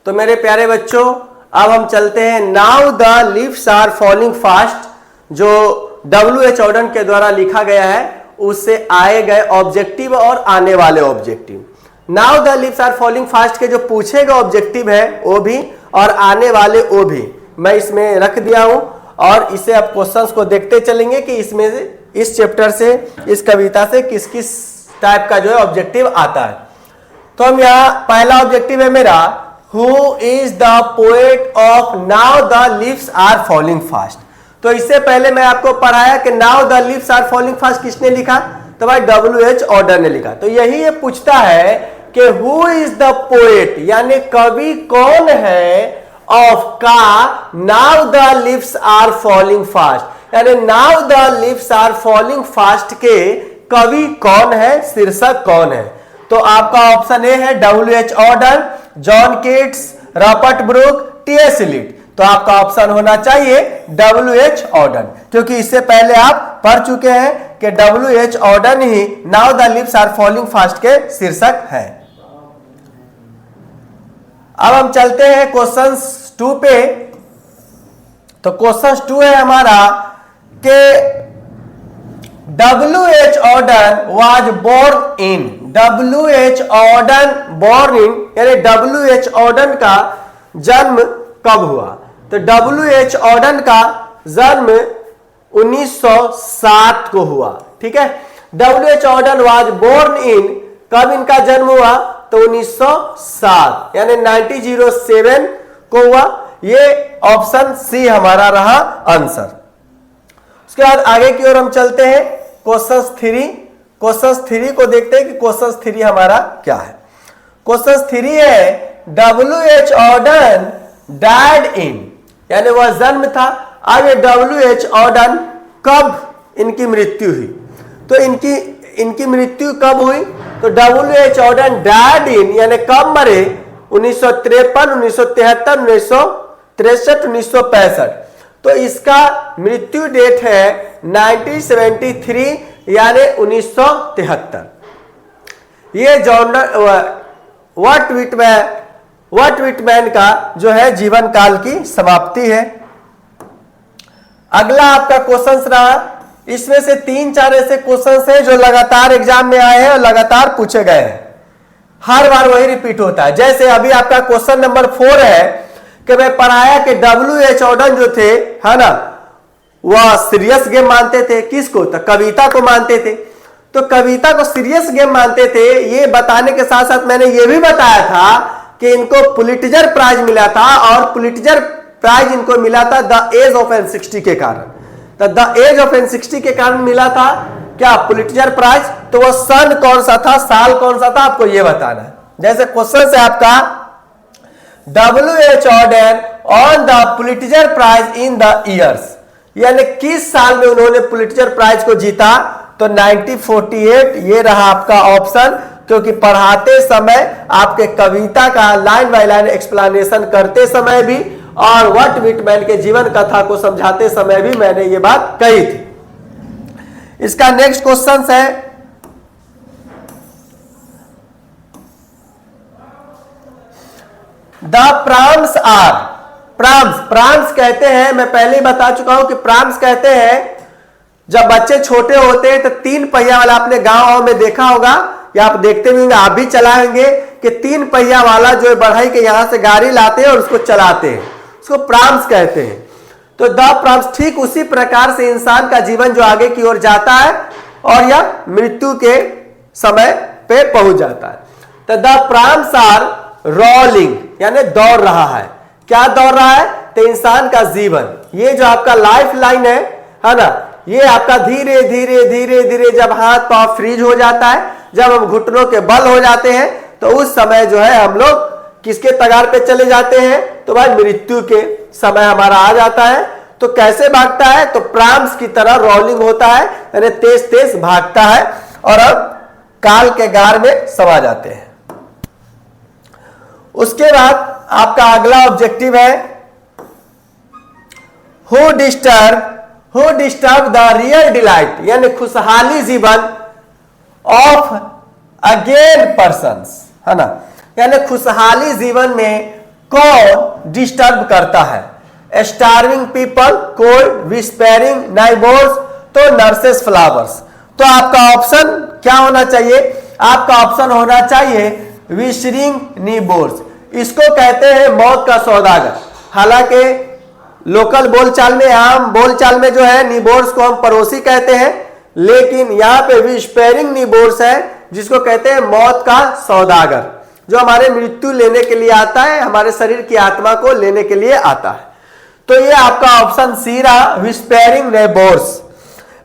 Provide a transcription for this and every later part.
तो मेरे प्यारे बच्चों अब हम चलते हैं now the leaves are falling fast, जो W.H. ऑर्डन के द्वारा लिखा गया है, उससे आए गए ऑब्जेक्टिव और आने वाले objective. Now the leaves are falling fast के जो पूछे गए ऑब्जेक्टिव है वो भी और आने वाले वो भी मैं इसमें रख दिया हूं, और इसे अब क्वेश्चंस को देखते चलेंगे कि इसमें से इस चैप्टर से इस कविता से किस किस टाइप का जो है ऑब्जेक्टिव आता है। तो हम यहाँ पहला ऑब्जेक्टिव है मेरा, who is the poet of now the leaves are falling fast. तो इससे पहले मैं आपको पढ़ाया कि now the leaves are falling fast किसने लिखा, तो भाई W.H. ऑर्डर ने लिखा। तो यही ये पूछता है कि हु इज द पोएट, यानी कवि कौन है, ऑफ का now the leaves are falling fast, यानी now the leaves are falling fast के कवि कौन है, शीर्षक कौन है। तो आपका ऑप्शन ए है W.H. Auden, John Keats, Robert Brooke, T.S. Eliot. तो आपका ऑप्शन होना चाहिए W.H. ऑर्डन, क्योंकि इससे पहले आप पढ़ चुके हैं कि W.H. ऑर्डन ही now the leaves are falling fast के शीर्षक है। अब हम चलते हैं क्वेश्चन 2 पे। तो क्वेश्चन 2 है हमारा कि W.H. Auden was born in, W.H. Auden born in, यानी W.H. ऑर्डन का जन्म कब हुआ। तो W.H. ऑर्डन का जन्म 1907 को हुआ। ठीक है, W.H. ऑर्डन वाज बोर्न इन, कब इनका जन्म हुआ, तो 1907 यानी 1907 को हुआ। ये ऑप्शन सी हमारा रहा आंसर। उसके बाद आगे की ओर हम चलते हैं क्वेश्चन 3। क्वेश्चन 3 को देखते हैं कि क्वेश्चन 3 हमारा क्या है। क्वेश्चन 3 है W.H. ऑर्डन डाइड इन, यानी वह जन्म था। अब ये W.H. ऑर्डन कब इनकी मृत्यु हुई, तो इनकी मृत्यु कब हुई, तो W.H. ऑर्डन डाइड इन यानी कब मरे, 1953, 1973, 1963, 1965। तो इसका मृत्यु डेट है 1973 यानी 1973। ये जॉन वर्ट विटमैन का जो है जीवन काल की समाप्ति है। अगला आपका क्वेश्चन रहा, इसमें से 3-4 ऐसे क्वेश्चन हैं जो लगातार एग्जाम में आए हैं और लगातार पूछे गए हैं, हर बार वही रिपीट होता है। जैसे अभी आपका क्वेश्चन नंबर 4 है कि मैं पढ़ाया कि W.H. ऑर्डन जो थे, है ना, वह सीरियस गेम मानते थे। किसको, तो कविता को मानते थे। तो कविता को सीरियस गेम मानते थे, ये बताने के साथ साथ मैंने ये भी बताया था कि इनको पुलिट्जर प्राइज मिला था, और पुलिट्जर प्राइज इनको मिला था द एज ऑफ N60 के कारण। तो द एज ऑफ N60 के कारण मिला था क्या, पुलिट्जर प्राइज। तो वो सन कौन सा था, साल कौन सा था, आपको ये बताना है। जैसे क्वेश्चन है आपका W.H. Auden on the Pulitzer prize in the years, यानी किस साल में उन्होंने पुलिट्जर प्राइज को जीता, तो 1948 ये रहा आपका ऑप्शन। क्योंकि पढ़ाते समय आपके कविता का लाइन बाय लाइन एक्सप्लेनेशन करते समय भी और वर्ट विटमैन के जीवन कथा को समझाते समय भी मैंने ये बात कही थी। इसका नेक्स्ट क्वेश्चन है द प्राम्स आर, प्राम्स कहते हैं, मैं पहले ही बता चुका हूं कि प्राम्स कहते हैं जब बच्चे छोटे होते हैं तो 3 पहिया वाला आपने गांव में देखा होगा या आप देखते भी होंगे, आप भी चलाएंगे कि 3 पहिया वाला जो है बढ़ई के यहां से गाड़ी लाते हैं और उसको चलाते हैं, उसको प्राम्स कहते हैं। तो द प्राम्स, ठीक उसी प्रकार से इंसान का जीवन जो आगे की ओर जाता है और यह मृत्यु के समय पे पहुंच जाता है। तो द प्राम्स आर रोलिंग यानी दौड़ रहा है। क्या दौड़ रहा है, तो इंसान का जीवन, ये जो आपका लाइफ लाइन है ना, ये आपका धीरे धीरे धीरे धीरे जब हाथ पांव फ्रीज हो जाता है, जब हम घुटनों के बल हो जाते हैं, तो उस समय जो है हम लोग किसके तगार पे चले जाते हैं, तो भाई मृत्यु के समय हमारा आ जाता है। तो कैसे भागता है, तो प्राम्स की तरह रोलिंग होता है, यानी तेज तेज भागता है और अब काल के गार में समा जाते हैं। उसके बाद आपका अगला ऑब्जेक्टिव है who disturb the real delight, यानी खुशहाली जीवन ऑफ अगेन पर्सन्स, है ना, यानी खुशहाली जीवन में कौन डिस्टर्ब करता है? स्टार्विंग पीपल, कोल्ड, विस्पेरिंग नाइबोर्स, तो नर्सेस फ्लावर्स। तो आपका ऑप्शन क्या होना चाहिए? आपका ऑप्शन होना चाहिए विशरिंग नीबोर्स। इसको कहते हैं मौत का सौदागर। हालांकि लोकल बोलचाल में, आम बोलचाल में जो है नीबोर्स को हम पड़ोसी कहते हैं, लेकिन यहां पे विस्पेरिंग नीबोर्स है जिसको कहते हैं मौत का सौदागर, जो हमारे मृत्यु लेने के लिए आता है, हमारे शरीर की आत्मा को लेने के लिए आता है। तो ये आपका ऑप्शन सी रहा, विस्पेरिंग नीबोर्स।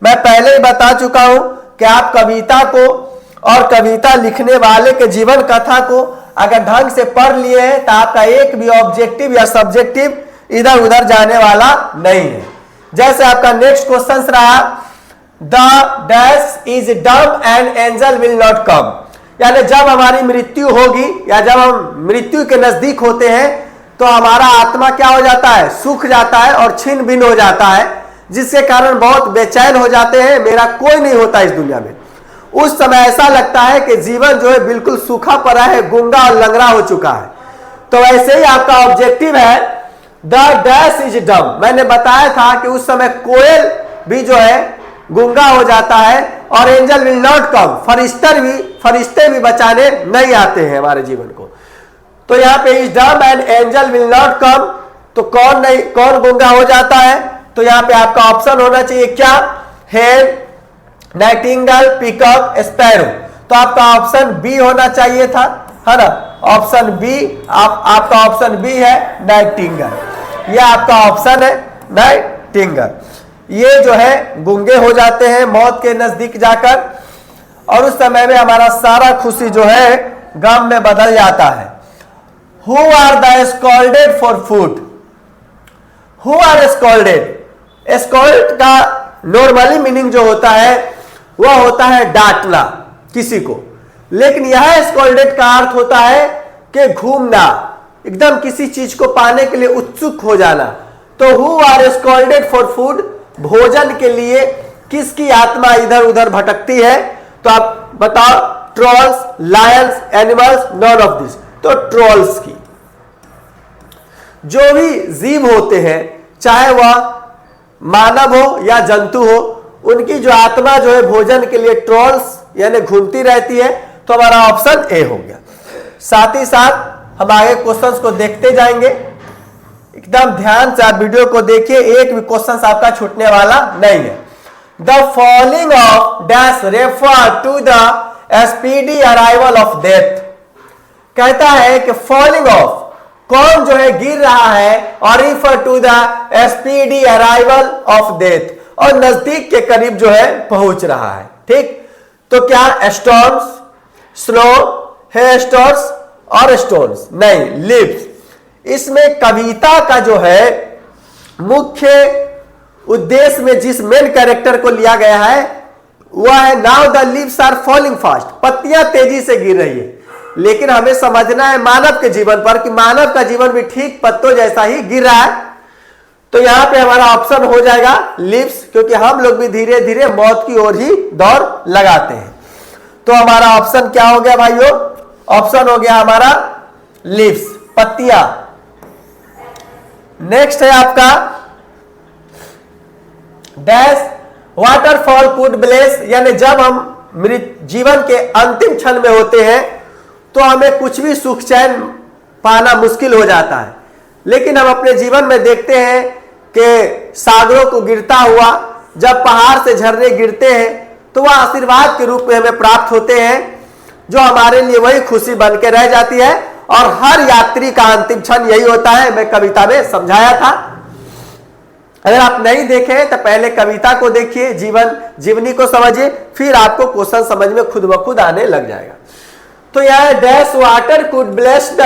मैं पहले ही बता चुका हूं कि आप कविता को और कविता लिखने वाले के जीवन कथा को अगर ढंग से पढ़ लिए हैं तो आपका एक भी ऑब्जेक्टिव या सब्जेक्टिव इधर उधर जाने वाला नहीं है। जैसे आपका नेक्स्ट क्वेश्चन रहा, the dash is dumb and angel will not come. यानी जब हमारी मृत्यु होगी या जब हम मृत्यु के नजदीक होते हैं तो हमारा आत्मा क्या हो जाता है? सूख जाता है और छिन्न भिन्न हो जाता है, जिसके कारण बहुत बेचैन हो जाते हैं, मेरा कोई नहीं होता इस दुनिया में। उस समय ऐसा लगता है कि जीवन जो है बिल्कुल सूखा पड़ा है, गूंगा और लंगड़ा हो चुका है। तो वैसे ही आपका ऑब्जेक्टिव है द डैश इज डम। मैंने बताया था कि उस समय कोयल भी जो है गूंगा हो जाता है और एंजल विल नॉट कम, फरिश्ते भी बचाने नहीं आते हैं हमारे जीवन को। तो यहाँ पे is dumb and angel will not come, तो कौन गूंगा हो जाता है? तो यहाँ पे आपका ऑप्शन होना चाहिए क्या? हेन, नाइटिंगेल, पीकॉक, स्पैरो। तो आपका ऑप्शन बी होना चाहिए था, है ना? ऑप्शन बी, आपका ऑप्शन बी है नाइटिंगेल। ये आपका ऑप्शन है नाइटिंगेल। ये जो है गूंगे हो जाते हैं मौत के नजदीक जाकर, और उस समय में हमारा सारा खुशी जो है गम में बदल जाता है। Who are the scolded for food? Who are scolded? Scold का नॉर्मली मीनिंग जो होता है वह होता है डांटना किसी को, लेकिन यह स्कॉल्डेड का अर्थ होता है कि घूमना, एकदम किसी चीज को पाने के लिए उत्सुक हो जाना। तो who are scolded for food, भोजन के लिए किसकी आत्मा इधर उधर भटकती है? तो आप बताओ, trolls, Lions, animals, none of this. तो ट्रोल्स की। जो भी जीव होते हैं, चाहे वह मानव हो या जंतु हो, उनकी जो आत्मा जो है भोजन के लिए ट्रोल्स यानी घूमती रहती है। तो हमारा ऑप्शन ए हो गया। साथ ही साथ हम आगे क्वेश्चंस को देखते जाएंगे, एकदम ध्यान से आप वीडियो को देखिए, एक भी क्वेश्चन आपका छूटने वाला नहीं है। The falling off dash refer to the speedy arrival of death. कहता है कि फॉलिंग ऑफ, कौन जो है गिर रहा है, और refer to the speedy arrival of death, और नजदीक के करीब जो है पहुंच रहा है। ठीक, तो क्या स्टॉर्म्स, स्नो, हेस्टॉर्म्स और स्टोन्स? नहीं, लीव्स। इसमें कविता का जो है मुख्य उद्देश्य में जिस मेन कैरेक्टर को लिया गया है वह है now the leaves are falling fast. पत्तियां तेजी से गिर रही है, लेकिन हमें समझना है मानव के जीवन पर कि मानव का जीवन भी ठीक पत्तों जैसा ही गिर रहा है। तो यहां पे हमारा ऑप्शन हो जाएगा लीव्स, क्योंकि हम लोग भी धीरे धीरे मौत की ओर ही दौड़ लगाते हैं। तो हमारा ऑप्शन क्या हो गया भाइयों? ऑप्शन हो गया हमारा लीव्स, पत्तियां। नेक्स्ट है आपका डैश वाटरफॉल कुड ब्लेस, यानी जब हम जीवन के अंतिम क्षण में होते हैं तो हमें कुछ भी सुख चैन पाना मुश्किल हो जाता है, लेकिन हम अपने जीवन में देखते हैं कि सागरों को गिरता हुआ, जब पहाड़ से झरने गिरते हैं तो वह आशीर्वाद के रूप में हमें प्राप्त होते हैं, जो हमारे लिए वही खुशी बन के रह जाती है। और हर यात्री का अंतिम क्षण यही होता है, मैं कविता में समझाया था। अगर आप नहीं देखें तो पहले कविता को देखिए, जीवनी को समझिए, फिर आपको क्वेश्चन समझ में खुद ब खुद आने लग जाएगा। तो यह dash water could bless the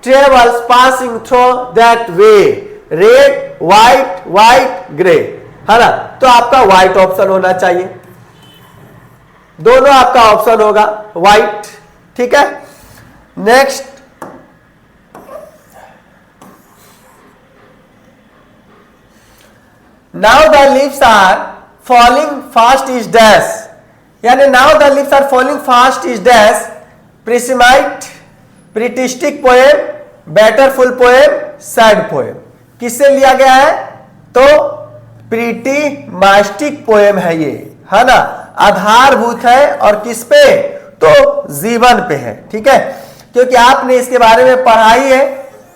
travels passing through that way, red, white, grey, है ना? तो आपका व्हाइट ऑप्शन होना चाहिए, दोनों आपका ऑप्शन होगा व्हाइट। ठीक है, next now the leaves are falling fast is dash, यानी now the leaves are falling fast is dash प्रिस्माइट, प्रिटिस्टिक poem, beautiful poem, sad poem. किससे लिया गया है? तो प्रीटी मास्टिक पोएम है ये, है ना, आधारभूत है और किस पे? तो जीवन पे है। ठीक है, क्योंकि आपने इसके बारे में पढ़ा ही है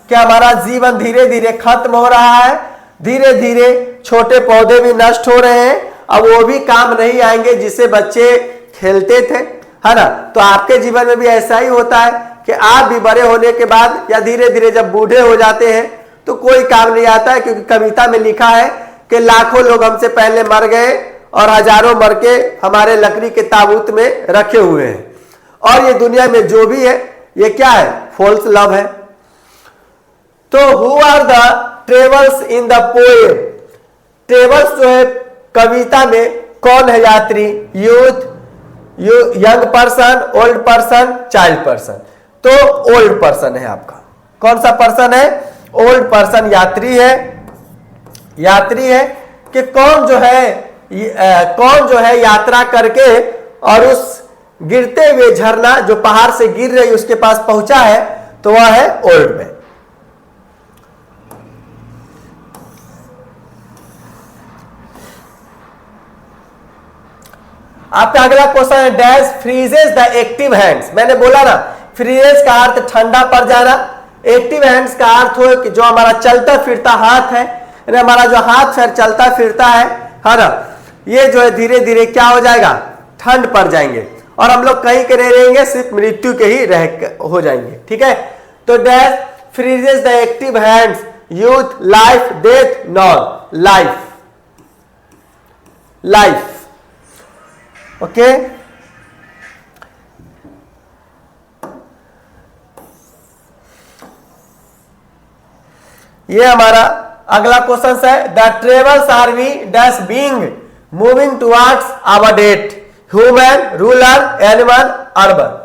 कि हमारा जीवन धीरे धीरे खत्म हो रहा है, धीरे धीरे छोटे पौधे भी नष्ट हो रहे हैं, अब वो भी काम नहीं आएंगे जिससे बच्चे खेलते थे, है ना। तो आपके जीवन में भी ऐसा ही होता है कि आप भी बड़े होने के बाद या धीरे धीरे जब बूढ़े हो जाते हैं तो कोई काम नहीं आता है, क्योंकि कविता में लिखा है कि लाखों लोग हमसे पहले मर गए और हजारों मर के हमारे लकड़ी के ताबूत में रखे हुए हैं, और ये दुनिया में जो भी है ये क्या है? फॉल्स लव है। तो who are the travels in the poem? Travels जो है कविता में कौन है यात्री? Youth, young person, old person, child person. तो ओल्ड पर्सन है आपका। कौन सा पर्सन है? ओल्ड पर्सन यात्री है। यात्री है कि कौन जो है यात्रा करके और उस गिरते हुए झरना जो पहाड़ से गिर रही उसके पास पहुंचा है, तो वह है ओल्ड मैन। आपका अगला क्वेश्चन है dash freezes the active hands. मैंने बोला ना, फ्रीजेस का अर्थ ठंडा पड़ जाना, एक्टिव हैंड्स का अर्थ हो कि जो हमारा चलता फिरता हाथ है, हमारा जो हाथ फिर चलता फिरता है ना, ये जो है धीरे धीरे क्या हो जाएगा? ठंड पड़ जाएंगे और हम लोग कहीं के रहेंगे, सिर्फ मृत्यु के ही हो जाएंगे। ठीक है, तो dash freezes the active hands, youth, life, death, none, life, life. Okay, ये हमारा अगला क्वेश्चन है the travels are we dash being moving towards our date, human, rural, animal, urban.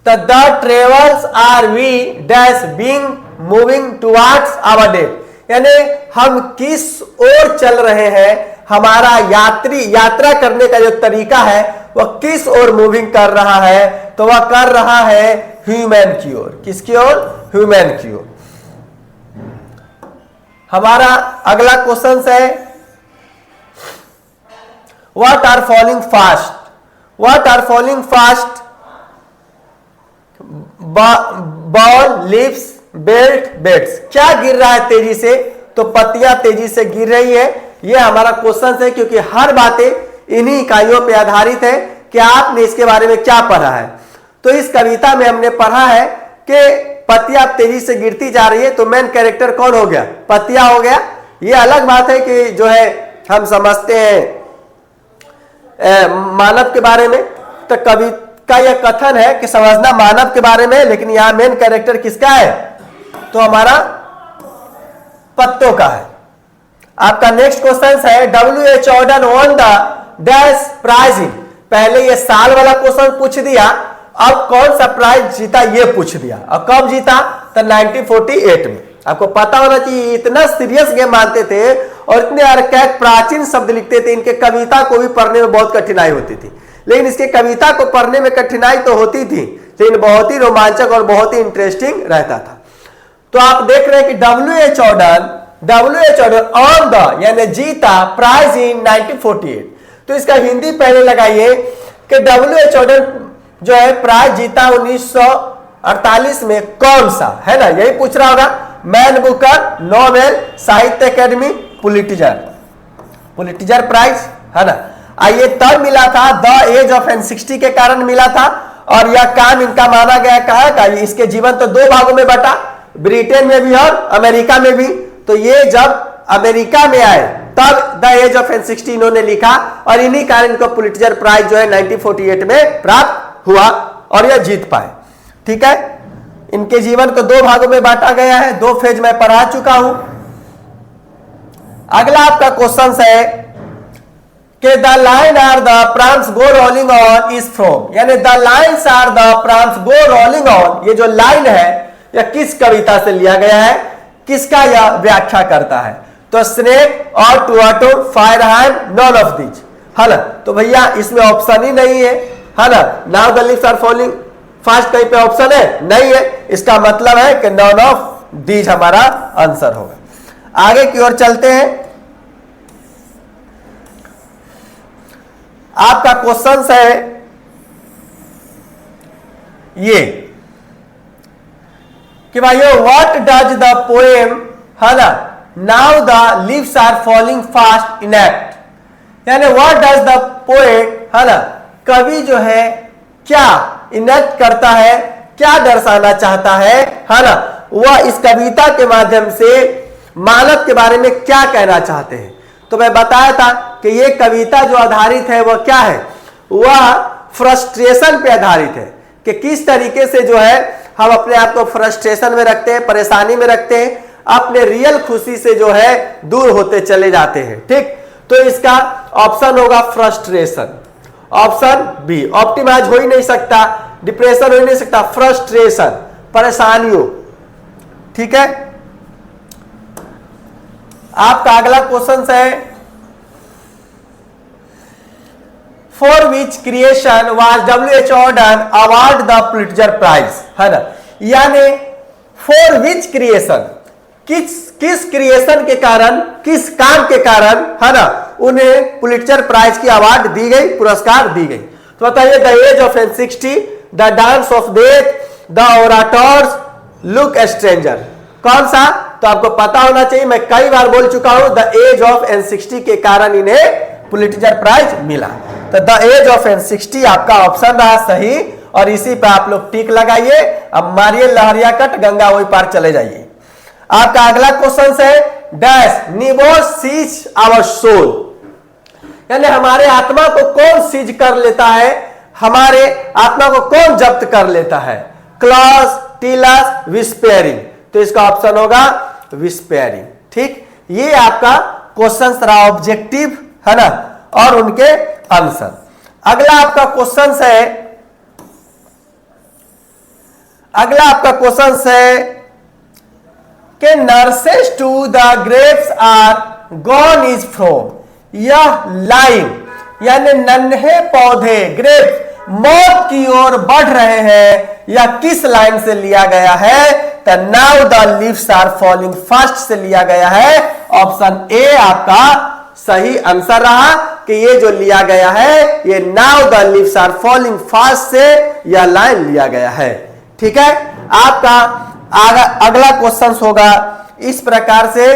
तो the travels are we dash being moving towards our date, यानी हम किस ओर चल रहे हैं, हमारा यात्रा करने का जो तरीका है वह किस ओर मूविंग कर रहा है? तो वह कर रहा है ह्यूमन की ओर। किसकी ओर? ह्यूमन की ओर। हमारा अगला क्वेश्चन है what are falling fast? What are falling fast? Ball, leaves, belt, beds. क्या गिर रहा है तेजी से? तो पत्तियां तेजी से गिर रही है। यह हमारा क्वेश्चन है, क्योंकि हर बातें इन्हीं इकाइयों पे आधारित है कि आपने इसके बारे में क्या पढ़ा है। तो इस कविता में हमने पढ़ा है कि पत्तियां तेजी से गिरती जा रही है, तो मेन कैरेक्टर कौन हो गया? पत्तियां हो गया। यह अलग बात है कि जो है हम समझते हैं मानव के बारे में, तो कवि का यह कथन है कि समझना मानव के बारे में, लेकिन यहां मेन कैरेक्टर किसका है? तो हमारा पत्तों का है। आपका नेक्स्ट क्वेश्चन है W.H. Auden won the dash prize in. पहले ये साल वाला क्वेश्चन पूछ दिया, अब कौन सा प्राइज जीता ये पूछ दिया। और कब जीता? तो 1948 में। आपको पता होना चाहिए, इतना सीरियस गेम मानते थे और इतने अर्कैक प्राचीन शब्द लिखते थे, इनके कविता को भी पढ़ने में बहुत कठिनाई होती थी। लेकिन इसके कविता को पढ़ने में कठिनाई तो होती थी, लेकिन बहुत ही रोमांचक और बहुत ही इंटरेस्टिंग रहता था। तो आप देख रहे हैं कि W.H. Auden ऑन द, यानी जीता प्राइज इन 1948। तो इसका हिंदी पहले लगाइए कि W.H. Auden जो है प्राइज जीता 1948 में, कौन सा, है ना, यही पूछ रहा होगा। मैन बुकर, नोबेल, साहित्य अकेडमी, पुलिट्जर प्राइज, है ना। ये तब मिला था द एज ऑफ N60 के कारण मिला था, और यह काम इनका माना गया कहा का इसके जीवन तो दो भागों में बटा, ब्रिटेन में भी और अमेरिका में भी। तो ये जब अमेरिका में आए तब द एज ऑफ N60 इन्होंने लिखा, और इन्हीं कारण इनको पुलिट्जर प्राइज जो है 1948 में प्राप्त हुआ और यह जीत पाए। ठीक है, इनके जीवन को दो भागों में बांटा गया है, दो फेज में पढ़ा चुका हूं। अगला आपका क्वेश्चन है कि the line are the prams go rolling on is from, यानी the lines are the prams go rolling on, ये जो लाइन है यह किस कविता से लिया गया है, किसका यह व्याख्या करता है? तो स्नेक और टुआटो, fire hand, none of these, है ना। तो भैया इसमें ऑप्शन ही नहीं है ना। Now the lips are falling fast कहीं पे ऑप्शन है नहीं है, इसका मतलब है कि नॉन ऑफ दीज हमारा आंसर होगा। आगे की ओर चलते हैं। आपका क्वेश्चन है ये कि भाइयों व्हाट डज द पोएम, है ना, now the leaves are falling fast enact, यानी व्हाट डज द पोएट, है ना, कवि जो है क्या इनैक्ट करता है, क्या दर्शाना चाहता है ना, वह इस कविता के माध्यम से मानव के बारे में क्या कहना चाहते हैं। तो मैं बताया था कि ये कविता जो आधारित है वह क्या है, वह फ्रस्ट्रेशन पे आधारित है कि किस तरीके से जो है हम अपने आप को फ्रस्ट्रेशन में रखते हैं, परेशानी में रखते हैं, अपने रियल खुशी से जो है दूर होते चले जाते हैं। ठीक, तो इसका ऑप्शन होगा फ्रस्ट्रेशन। ऑप्शन बी, ऑप्टिमाइज हो ही नहीं सकता, डिप्रेशन हो ही नहीं सकता, फ्रस्ट्रेशन, परेशानियों। ठीक है, आपका अगला क्वेश्चन है for which creation was W.H. Auden award the Pulitzer prize, है ना, यानी फॉर विच क्रिएशन, किस क्रिएशन के कारण, किस काम के कारण, है ना, उन्हें पुलिट्जर प्राइज की अवार्ड दी गई, पुरस्कार दी गई। तो बताइए, the age of N60, the dance of death, the orators, look stranger, कौन सा? तो आपको पता होना चाहिए, मैं कई बार बोल चुका हूं, द एज ऑफ N60 के कारण इन्हें पुलिट्जर प्राइज मिला। तो द एज ऑफ N60 आपका ऑप्शन रहा सही, और इसी पे आप लोग टिक लगाइए। अब मारिए लहरिया कट, गंगा वही पार चले जाइए। आपका अगला क्वेश्चन है dash nibbles seize our soul, यानी हमारे आत्मा को कौन सीज कर लेता है, हमारे आत्मा को कौन जब्त कर लेता है? Clause, stylus, विस्पेयरिंग। तो इसका ऑप्शन होगा विस्पेयरिंग। ठीक, ये आपका क्वेश्चन रहा ऑब्जेक्टिव, है ना, और उनके आंसर। अगला आपका क्वेश्चन है कि nurses to the graves are gone is from, यह लाइन, यानी नन्हे पौधे ग्रेप्स मौत की ओर बढ़ रहे हैं, या किस लाइन से लिया गया है? तो now the leaves are falling fast से लिया गया है। ऑप्शन ए आपका सही आंसर रहा कि ये जो लिया गया है ये now the leaves are falling fast से यह लाइन लिया गया है। ठीक है, आपका अगला क्वेश्चन होगा इस प्रकार से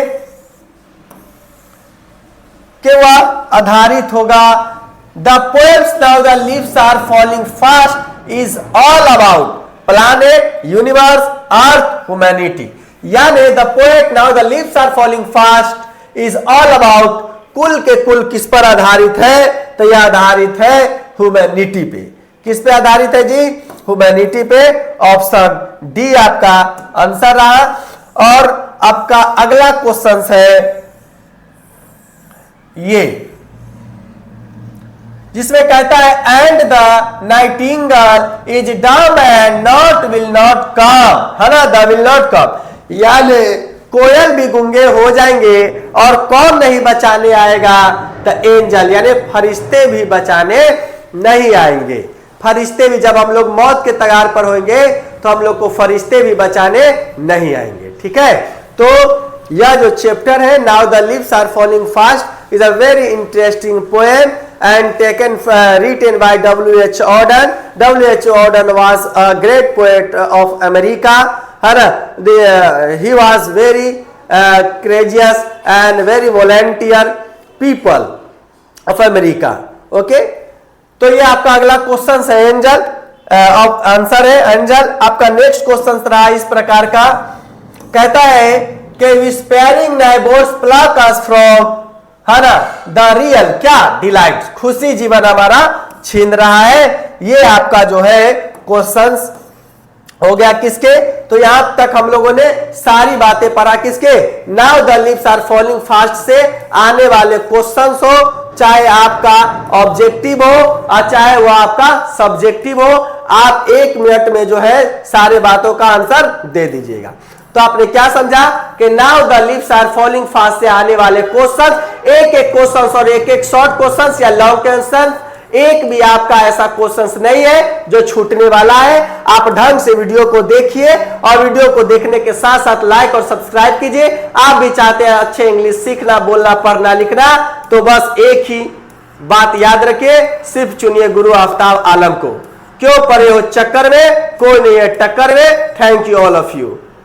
कि वह आधारित होगा the poems now the leaves are falling fast is all about planet, universe, earth, humanity, यानी the poet now the leaves are falling fast is all about, कुल के कुल किस पर आधारित है? तो यह आधारित है ह्यूमैनिटी पे। किस पे आधारित है जी? ह्यूमैनिटी पे। ऑप्शन डी आपका आंसर रहा। और आपका अगला क्वेश्चन है ये, जिसमें कहता है and the Nightingale is dumb and not will not come, है ना, द विल नॉट कम, यानी कोयल भी गूंगे हो जाएंगे और कौन नहीं बचाने आएगा? द एंजल, यानी फरिश्ते भी बचाने नहीं आएंगे। फरिश्ते भी, जब हम लोग मौत के कगार पर होंगे तो हम लोग को फरिश्ते भी बचाने नहीं आएंगे। ठीक है, तो यह जो चैप्टर है now the leaves are falling fast is a very interesting poem and written by W.H. Auden. W.H. Auden was a great poet of America. He was very courageous and very volunteer people of America. Okay, तो ये आपका अगला question है angel, answer है angel. आपका next question रहा इस प्रकार का, कहता है कि विस्पेयरिंग नाइबोर्स प्लक अस फ्रॉम, है ना, द रियल क्या डिलाइट, खुशी जीवन हमारा छीन रहा है। ये आपका जो है क्वेश्चंस हो गया किसके? तो यहां तक हम लोगों ने सारी बातें पढ़ा किसके? Now the leaves are falling fast से आने वाले क्वेश्चंस हो, चाहे आपका ऑब्जेक्टिव हो और चाहे वो आपका सब्जेक्टिव हो, आप 1 मिनट में जो है सारे बातों का आंसर दे दीजिएगा। तो आपने क्या समझा कि now the leaves are falling fast से आने वाले क्वेश्चन, एक एक क्वेश्चन और एक एक शॉर्ट क्वेश्चन या लॉन्ग क्वेश्चन एक भी आपका ऐसा क्वेश्चंस नहीं है जो छूटने वाला है। आप ढंग से वीडियो को देखिए और वीडियो को देखने के साथ साथ लाइक और सब्सक्राइब कीजिए। आप भी चाहते हैं अच्छे इंग्लिश सीखना, बोलना, पढ़ना, लिखना, तो बस एक ही बात याद रखिए, सिर्फ चुनिए गुरु आफ्ताब आलम को। क्यों पड़े हो चक्कर में, कोई नहीं है टक्कर में। Thank you all of you.